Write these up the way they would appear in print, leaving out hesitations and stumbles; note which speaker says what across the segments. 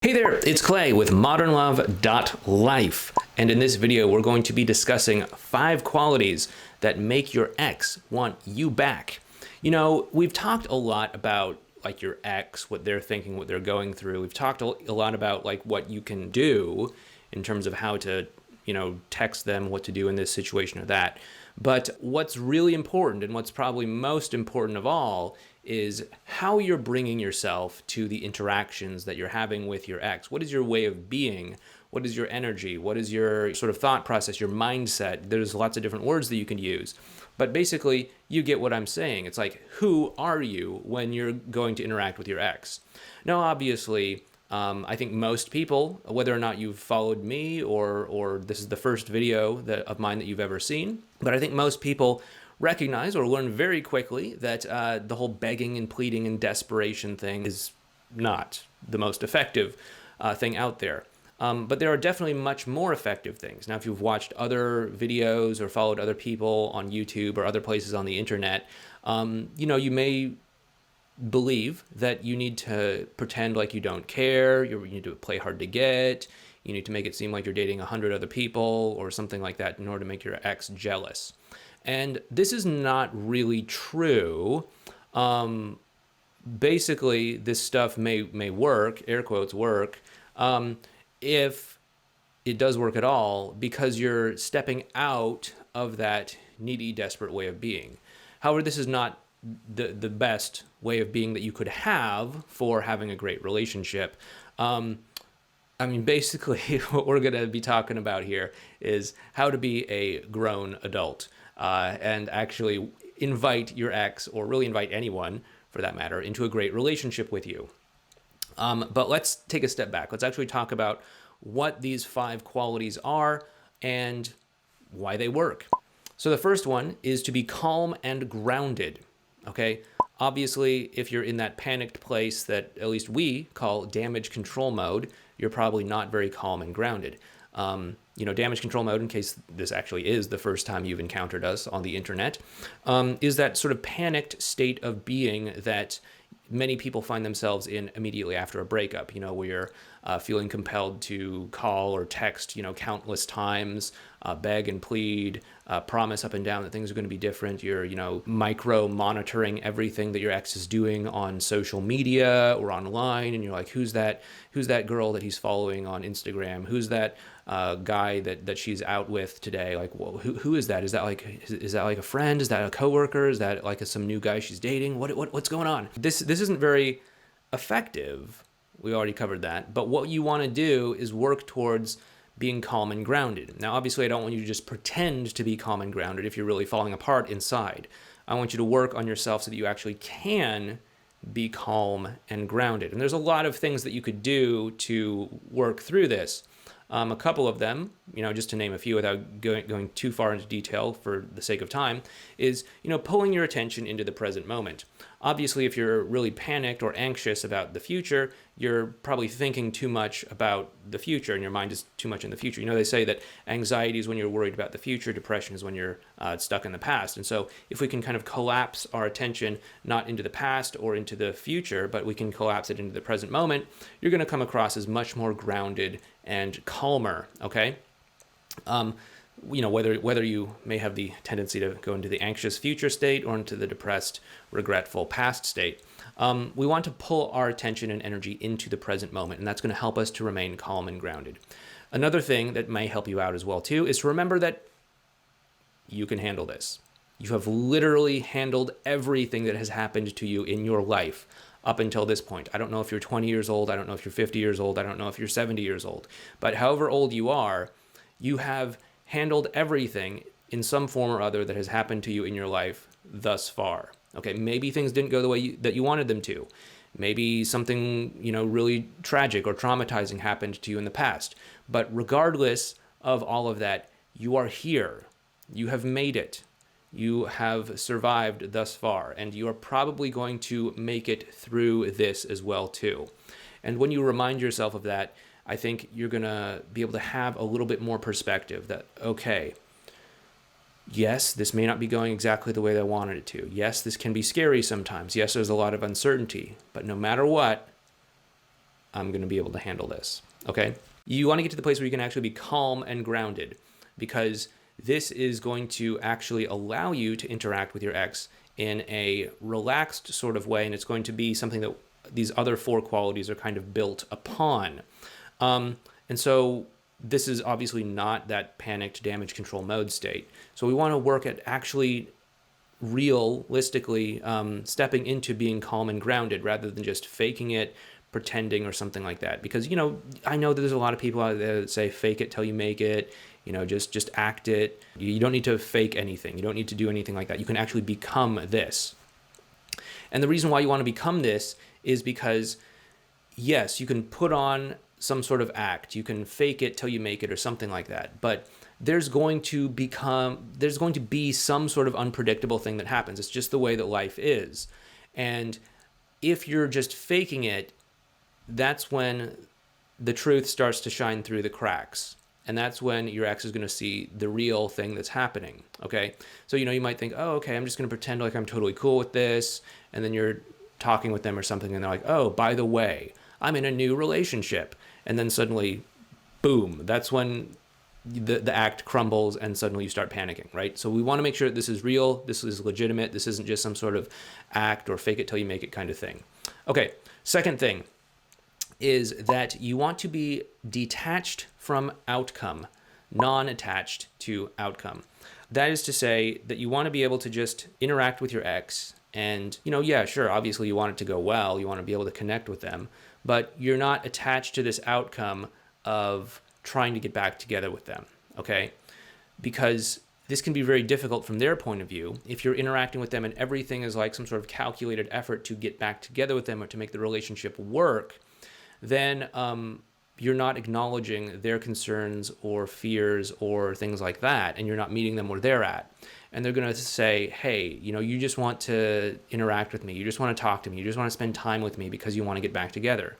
Speaker 1: Hey there, it's Clay with modernlove.life, and in this video we're going to be discussing 5 qualities that make your ex want you back. You know, we've talked a lot about like your ex, what they're thinking, what they're going through. We've talked a lot about like what you can do in terms of how to, text them, what to do in this situation or that. But what's really important, and what's probably most important of all, is how you're bringing yourself to the interactions that you're having with your ex. What is your way of being? What is your energy? What is your sort of thought process, your mindset? There's lots of different words that you can use. But basically, you get what I'm saying. It's like, who are you when you're going to interact with your ex? Now, obviously, I think most people, whether or not you've followed me or this is the first video of mine that you've ever seen, but I think most people recognize or learn very quickly that the whole begging and pleading and desperation thing is not the most effective thing out there. But there are definitely much more effective things. Now, if you've watched other videos or followed other people on YouTube or other places on the internet, you may believe that you need to pretend like you don't care, you need to play hard to get, you need to make it seem like you're dating 100 other people or something like that in order to make your ex jealous. And this is not really true. Basically, this stuff may work, air quotes work, if it does work at all, because you're stepping out of that needy, desperate way of being. However, this is not the best way of being that you could have for having a great relationship. Basically, what we're going to be talking about here is how to be a grown adult and actually invite your ex, or really invite anyone for that matter, into a great relationship with you. But let's take a step back. Let's actually talk about what these 5 qualities are and why they work. So the first one is to be calm and grounded. Okay, obviously, if you're in that panicked place that at least we call damage control mode, you're probably not very calm and grounded. Damage control mode, in case this actually is the first time you've encountered us on the internet, is that sort of panicked state of being that many people find themselves in immediately after a breakup, where you're feeling compelled to call or text, countless times, beg and plead, promise up and down that things are going to be different. You're, micro monitoring everything that your ex is doing on social media or online. And you're like, who's that girl that he's following on Instagram? Who's that guy that she's out with today? Like, well, who is that? Is that like a friend? Is that a coworker? Is that like some new guy she's dating? What's going on? This isn't very effective. We already covered that. But what you want to do is work towards being calm and grounded. Now, obviously, I don't want you to just pretend to be calm and grounded if you're really falling apart inside. I want you to work on yourself so that you actually can be calm and grounded. And there's a lot of things that you could do to work through this. A couple of them, just to name a few without going too far into detail for the sake of time, is, pulling your attention into the present moment. Obviously, if you're really panicked or anxious about the future, you're probably thinking too much about the future and your mind is too much in the future. They say that anxiety is when you're worried about the future, depression is when you're stuck in the past. And so if we can kind of collapse our attention not into the past or into the future, but we can collapse it into the present moment, you're going to come across as much more grounded and calmer, okay? Whether you may have the tendency to go into the anxious future state or into the depressed, regretful past state. We want to pull our attention and energy into the present moment, and that's going to help us to remain calm and grounded. Another thing that may help you out as well, too, is to remember that you can handle this. You have literally handled everything that has happened to you in your life up until this point. I don't know if you're 20 years old. I don't know if you're 50 years old. I don't know if you're 70 years old. But however old you are, you have handled everything in some form or other that has happened to you in your life thus far. Okay, maybe things didn't go the way that you wanted them to. Maybe something, really tragic or traumatizing happened to you in the past. But regardless of all of that, you are here. You have made it. You have survived thus far, and you are probably going to make it through this as well, too. And when you remind yourself of that, I think you're going to be able to have a little bit more perspective that, okay, yes, this may not be going exactly the way that I wanted it to. Yes, this can be scary sometimes. Yes, there's a lot of uncertainty. But no matter what, I'm going to be able to handle this. Okay. You want to get to the place where you can actually be calm and grounded, because this is going to actually allow you to interact with your ex in a relaxed sort of way. And it's going to be something that these other 4 qualities are kind of built upon. And so this is obviously not that panicked damage control mode state. So we want to work at actually realistically stepping into being calm and grounded rather than just faking it, pretending, or something like that. Because, I know that there's a lot of people out there that say fake it till you make it, just act it. You don't need to fake anything. You don't need to do anything like that. You can actually become this. And the reason why you want to become this is because, yes, you can put on some sort of act. You can fake it till you make it or something like that. But there's going to be some sort of unpredictable thing that happens. It's just the way that life is. And if you're just faking it, that's when the truth starts to shine through the cracks. And that's when your ex is going to see the real thing that's happening. Okay. So, you might think, oh, okay, I'm just going to pretend like I'm totally cool with this. And then you're talking with them or something, and they're like, oh, by the way, I'm in a new relationship. And then suddenly, boom, that's when the act crumbles and suddenly you start panicking, right? So we want to make sure that this is real, this is legitimate, this isn't just some sort of act or fake it till you make it kind of thing. Okay, second thing is that you want to be detached from outcome, non-attached to outcome. That is to say that you want to be able to just interact with your ex and, yeah, sure, obviously you want it to go well, you want to be able to connect with them, but you're not attached to this outcome of trying to get back together with them, okay? Because this can be very difficult from their point of view. If you're interacting with them and everything is like some sort of calculated effort to get back together with them or to make the relationship work, then you're not acknowledging their concerns or fears or things like that, and you're not meeting them where they're at. And they're going to say, hey, you just want to interact with me. You just want to talk to me. You just want to spend time with me because you want to get back together.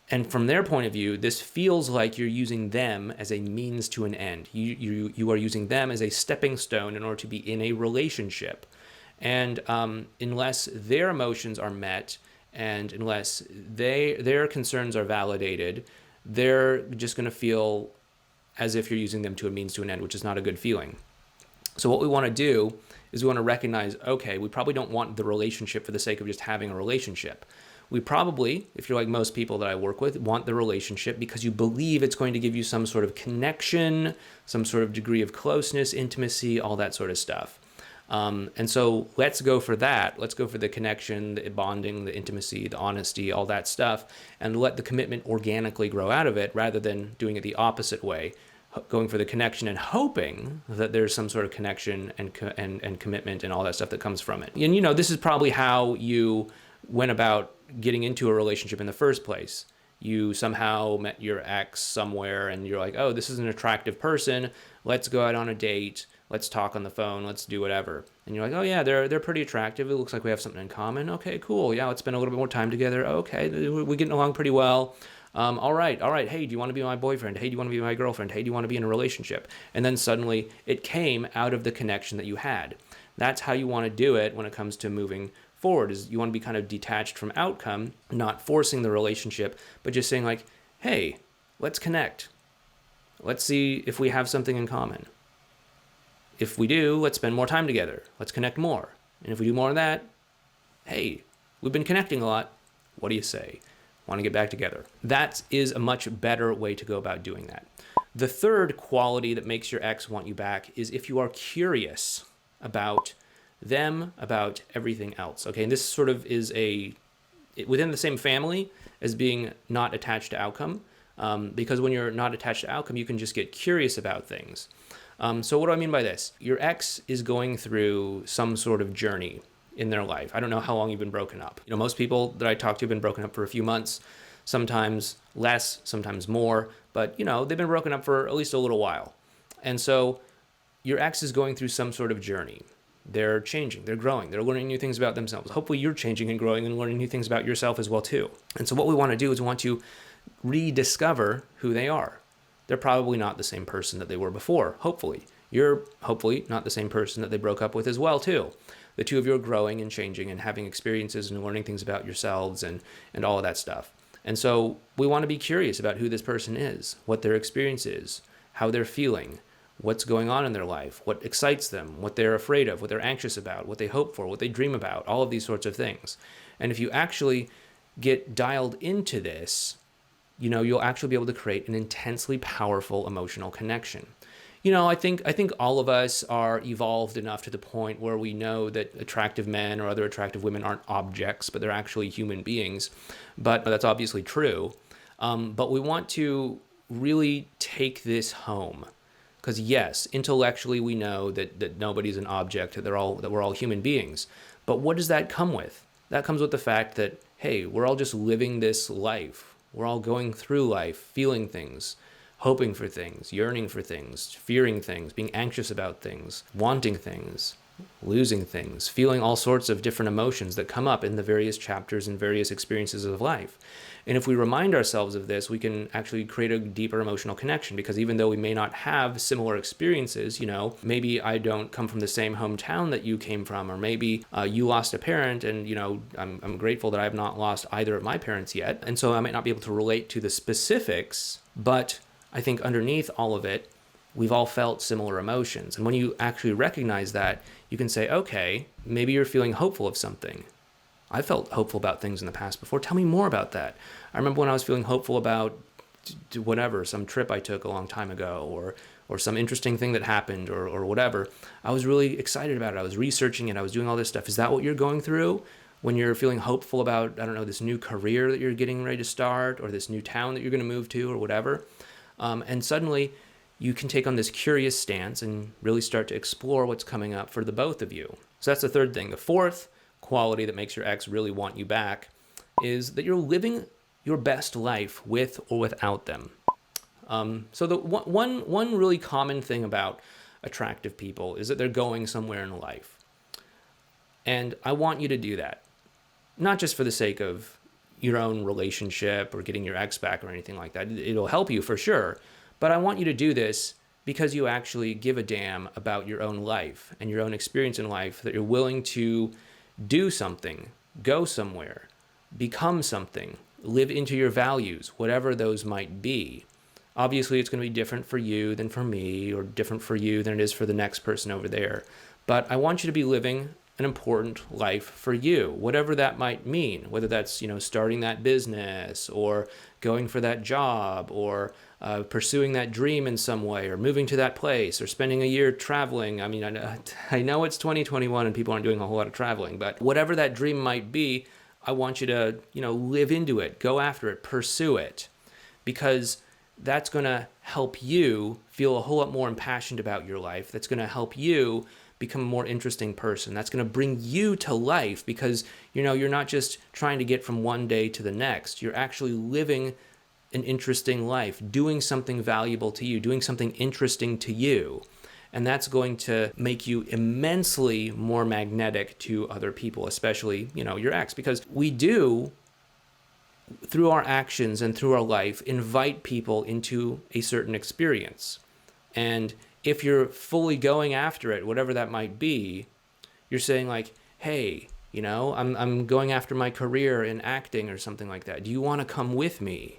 Speaker 1: And from their point of view, this feels like you're using them as a means to an end. You are using them as a stepping stone in order to be in a relationship. And unless their emotions are met and unless their concerns are validated, they're just going to feel as if you're using them to a means to an end, which is not a good feeling. So what we want to do is we want to recognize, okay, we probably don't want the relationship for the sake of just having a relationship. We probably, if you're like most people that I work with, want the relationship because you believe it's going to give you some sort of connection, some sort of degree of closeness, intimacy, all that sort of stuff. And so let's go for that. Let's go for the connection, the bonding, the intimacy, the honesty, all that stuff, and let the commitment organically grow out of it rather than doing it the opposite way, going for the connection and hoping that there's some sort of connection and commitment and all that stuff that comes from it. And this is probably how you went about getting into a relationship in the first place. You somehow met your ex somewhere and you're like, oh, this is an attractive person. Let's go out on a date. Let's talk on the phone. Let's do whatever. And you're like, oh yeah, they're pretty attractive. It looks like we have something in common. Okay, cool. Yeah, let's spend a little bit more time together. Okay, we're getting along pretty well. All right. Hey, do you want to be my boyfriend? Hey, do you want to be my girlfriend? Hey, do you want to be in a relationship? And then suddenly it came out of the connection that you had. That's how you want to do it when it comes to moving forward, is you want to be kind of detached from outcome, not forcing the relationship, but just saying like, hey, let's connect. Let's see if we have something in common. If we do, let's spend more time together. Let's connect more. And if we do more of that, hey, we've been connecting a lot. What do you say? Want to get back together? That is a much better way to go about doing that. The third quality that makes your ex want you back is if you are curious about them, about everything else. Okay, and this sort of is within the same family as being not attached to outcome, because when you're not attached to outcome, you can just get curious about things. So what do I mean by this? Your ex is going through some sort of journey in their life. I don't know how long you've been broken up. Most people that I talk to have been broken up for a few months, sometimes less, sometimes more, but they've been broken up for at least a little while. And so your ex is going through some sort of journey. They're changing, they're growing, they're learning new things about themselves. Hopefully you're changing and growing and learning new things about yourself as well too. And so what we want to do is we want to rediscover who they are. They're probably not the same person that they were before, hopefully. You're hopefully not the same person that they broke up with as well too. The two of you are growing and changing and having experiences and learning things about yourselves and all of that stuff. And so we want to be curious about who this person is, what their experience is, how they're feeling, what's going on in their life, what excites them, what they're afraid of, what they're anxious about, what they hope for, what they dream about, all of these sorts of things. And if you actually get dialed into this, you'll actually be able to create an intensely powerful emotional connection. I think all of us are evolved enough to the point where we know that attractive men or other attractive women aren't objects, but they're actually human beings. But that's obviously true. But we want to really take this home. Because yes, intellectually we know that nobody's an object, that we're all human beings. But what does that come with? That comes with the fact that, hey, we're all just living this life. We're all going through life, feeling things, hoping for things, yearning for things, fearing things, being anxious about things, wanting things, losing things, feeling all sorts of different emotions that come up in the various chapters and various experiences of life. And if we remind ourselves of this, we can actually create a deeper emotional connection, because even though we may not have similar experiences, maybe I don't come from the same hometown that you came from, or maybe you lost a parent, and I'm grateful that I have not lost either of my parents yet. And so I might not be able to relate to the specifics, but I think underneath all of it, we've all felt similar emotions. And when you actually recognize that, you can say, okay, maybe you're feeling hopeful of something. I felt hopeful about things in the past before. Tell me more about that. I remember when I was feeling hopeful about whatever, some trip I took a long time ago, or some interesting thing that happened, or whatever. I was really excited about it. I was researching it. I was doing all this stuff. Is that what you're going through when you're feeling hopeful about, this new career that you're getting ready to start, or this new town that you're going to move to, or whatever? And suddenly you can take on this curious stance and really start to explore what's coming up for the both of you. So that's the third thing. The fourth quality that makes your ex really want you back is that you're living your best life with or without them. So the one really common thing about attractive people is that they're going somewhere in life. And I want you to do that, not just for the sake of your own relationship or getting your ex back or anything like that. It'll help you for sure. But I want you to do this because you actually give a damn about your own life and your own experience in life, that you're willing to do something, go somewhere, become something, live into your values, whatever those might be. Obviously, it's going to be different for you than for me, or different for you than it is for the next person over there. But I want you to be living an important life for you, whatever that might mean, whether that's, starting that business, or going for that job, or pursuing that dream in some way, or moving to that place, or spending a year traveling. I mean, I know it's 2021 and people aren't doing a whole lot of traveling, but whatever that dream might be, I want you to, live into it, go after it, pursue it, because that's going to help you feel a whole lot more impassioned about your life. That's going to help you become a more interesting person. That's going to bring you to life, because, you're not just trying to get from one day to the next. You're actually living an interesting life, doing something valuable to you, doing something interesting to you. And that's going to make you immensely more magnetic to other people, especially, your ex, because we do, through our actions and through our life, invite people into a certain experience. And if you're fully going after it, whatever that might be, you're saying like, hey, I'm going after my career in acting or something like that. Do you want to come with me?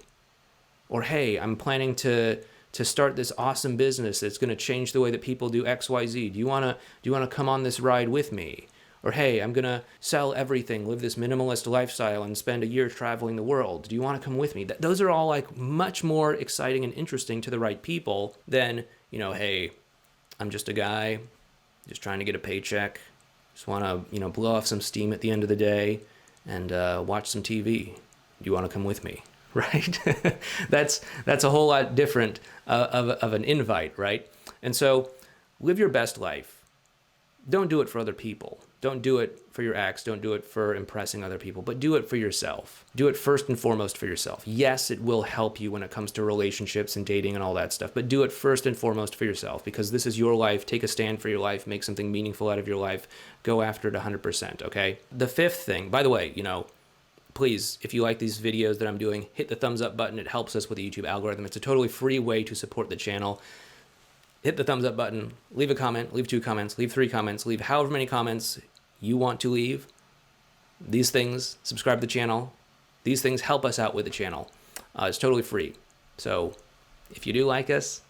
Speaker 1: Or, hey, I'm planning to start this awesome business that's going to change the way that people do XYZ. Do you want to come on this ride with me? Or, hey, I'm going to sell everything, live this minimalist lifestyle, and spend a year traveling the world. Do you want to come with me? Those are all like much more exciting and interesting to the right people than, hey, I'm just a guy just trying to get a paycheck. Just want to, blow off some steam at the end of the day and watch some TV. Do you want to come with me? Right? That's a whole lot different of an invite, right? And so live your best life. Don't do it for other people. Don't do it for your ex. Don't do it for impressing other people, but do it for yourself. Do it first and foremost for yourself. Yes, it will help you when it comes to relationships and dating and all that stuff, but do it first and foremost for yourself, because this is your life. Take a stand for your life. Make something meaningful out of your life. Go after it 100%, okay? The fifth thing, by the way, please, if you like these videos that I'm doing, hit the thumbs up button. It helps us with the YouTube algorithm. It's a totally free way to support the channel. Hit the thumbs up button, leave a comment, leave 2 comments, leave 3 comments, leave however many comments you want to leave. These things, subscribe to the channel. These things help us out with the channel. It's totally free. So if you do like us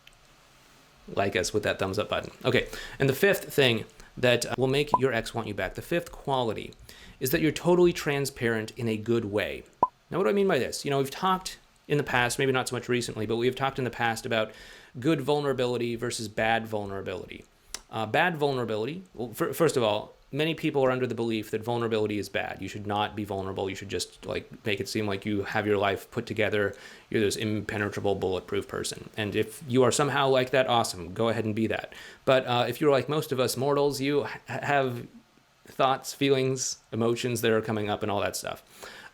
Speaker 1: with that thumbs up button. Okay, and the fifth thing that will make your ex want you back, the fifth quality, is that you're totally transparent in a good way. Now, what do I mean by this? You know, we've talked in the past, maybe not so much recently, but we've talked in the past about good vulnerability versus bad vulnerability. Bad vulnerability, well, first of all, many people are under the belief that vulnerability is bad. You should not be vulnerable. You should just like make it seem like you have your life put together. You're this impenetrable, bulletproof person. And if you are somehow like that, awesome. Go ahead and be that. But if you're like most of us mortals, you have thoughts, feelings, emotions that are coming up and all that stuff.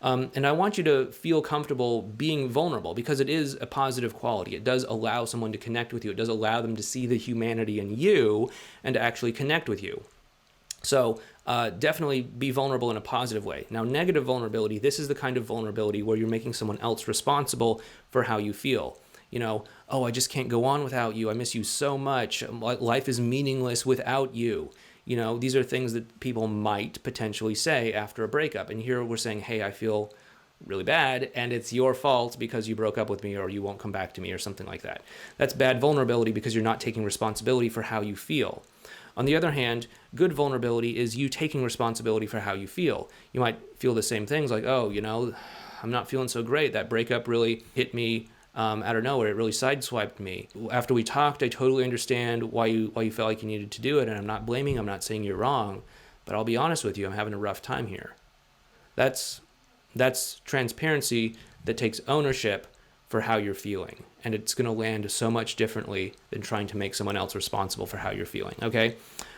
Speaker 1: And I want you to feel comfortable being vulnerable because it is a positive quality. It does allow someone to connect with you. It does allow them to see the humanity in you and to actually connect with you. So definitely be vulnerable in a positive way. Now, negative vulnerability, this is the kind of vulnerability where you're making someone else responsible for how you feel. You know, oh, I just can't go on without you. I miss you so much. Life is meaningless without you. You know, these are things that people might potentially say after a breakup. And here we're saying, hey, I feel really bad and it's your fault because you broke up with me or you won't come back to me or something like that. That's bad vulnerability because you're not taking responsibility for how you feel. On the other hand, good vulnerability is you taking responsibility for how you feel. You might feel the same things like, oh, you know, I'm not feeling so great. That breakup really hit me out of nowhere. It really sideswiped me. After we talked, I totally understand why you felt like you needed to do it, and I'm not blaming, I'm not saying you're wrong, but I'll be honest with you, I'm having a rough time here. That's transparency that takes ownership for how you're feeling, and it's going to land so much differently than trying to make someone else responsible for how you're feeling, okay?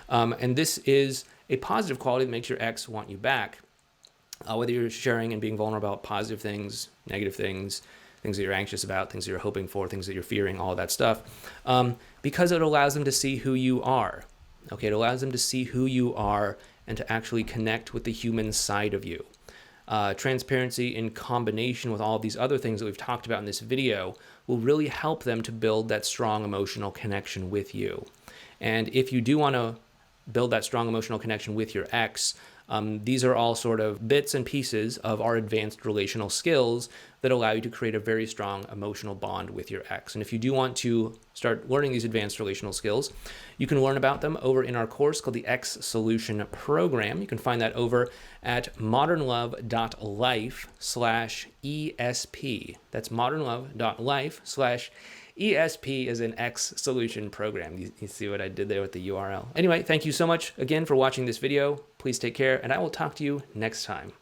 Speaker 1: And this is a positive quality that makes your ex want you back, whether you're sharing and being vulnerable about positive things, negative things, things that you're anxious about, things that you're hoping for, things that you're fearing, all of that stuff, because it allows them to see who you are. Okay, it allows them to see who you are and to actually connect with the human side of you. Transparency in combination with all of these other things that we've talked about in this video will really help them to build that strong emotional connection with you. And if you do want to build that strong emotional connection with your ex, these are all sort of bits and pieces of our advanced relational skills that allow you to create a very strong emotional bond with your ex. And if you do want to start learning these advanced relational skills, you can learn about them over in our course called the X Solution Program. You can find that over at modernlove.life/ESP. That's modernlove.life/ESP is an X Solution Program. You see what I did there with the URL. Anyway, thank you so much again for watching this video. Please take care, and I will talk to you next time.